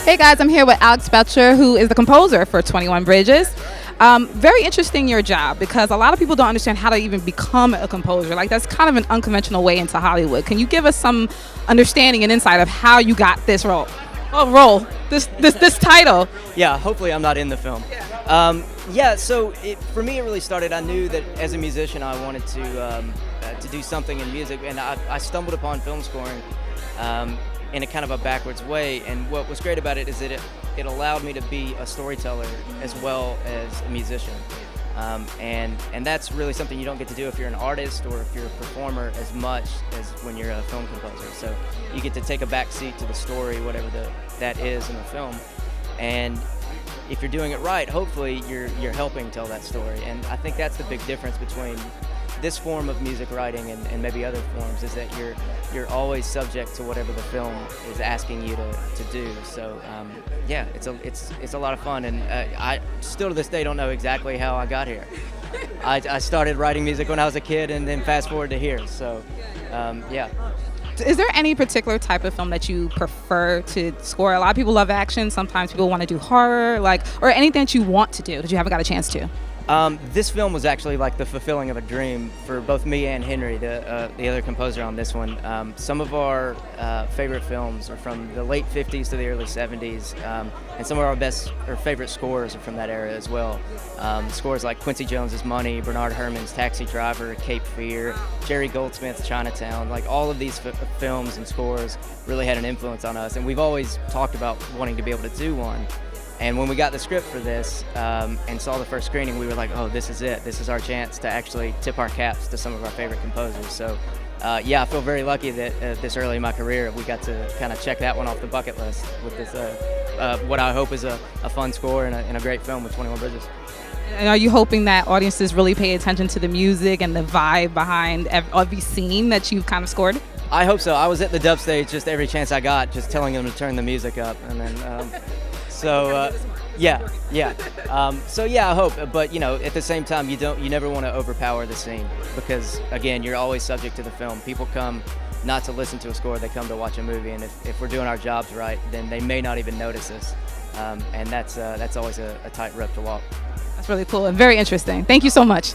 Hey guys, I'm here with Alex Belcher, who is the composer for 21 Bridges. Very interesting your job, because a lot of people don't understand how to even become a composer. Like, that's kind of an unconventional way into Hollywood. Can you give us some understanding and insight of how you got this this title? Yeah, hopefully I'm not in the film. So for me it really started, I knew that as a musician I wanted to do something in music, and I stumbled upon film scoring in a kind of a backwards way, and what was great about it is that it allowed me to be a storyteller as well as a musician. And that's really something you don't get to do if you're an artist or if you're a performer as much as when you're a film composer. So you get to take a back seat to the story, whatever that is in the film. And if you're doing it right, hopefully you're helping tell that story. And I think that's the big difference between this form of music writing and maybe other forms, is that you're always subject to whatever the film is asking you to do. So it's a lot of fun, and I still to this day don't know exactly how I got here. I started writing music when I was a kid, and then fast forward to here. So yeah. Is there any particular type of film that you prefer to score? A lot of people love action. Sometimes people want to do horror, or anything that you want to do that you haven't got a chance to. This film was actually like the fulfilling of a dream for both me and Henry, the other composer on this one. Some of our favorite films are from the late 50s to the early 70s, and some of our best or favorite scores are from that era as well. Scores like Quincy Jones's Money, Bernard Herrmann's Taxi Driver, Cape Fear, Jerry Goldsmith's Chinatown. Like, all of these films and scores really had an influence on us, and we've always talked about wanting to be able to do one. And when we got the script for this and saw the first screening, we were like, oh, this is it. This is our chance to actually tip our caps to some of our favorite composers. So, I feel very lucky that this early in my career, we got to kind of check that one off the bucket list with this, what I hope is a fun score and a great film with 21 Bridges. And are you hoping that audiences really pay attention to the music and the vibe behind every scene that you've kind of scored? I hope so. I was at the dub stage just every chance I got, just telling them to turn the music up, and then. I hope, but at the same time, you never want to overpower the scene, because again, you're always subject to the film. People come not to listen to a score, they come to watch a movie, and if we're doing our jobs right, then they may not even notice us, and that's always a tight rope to walk. That's really cool and very interesting. Thank you so much.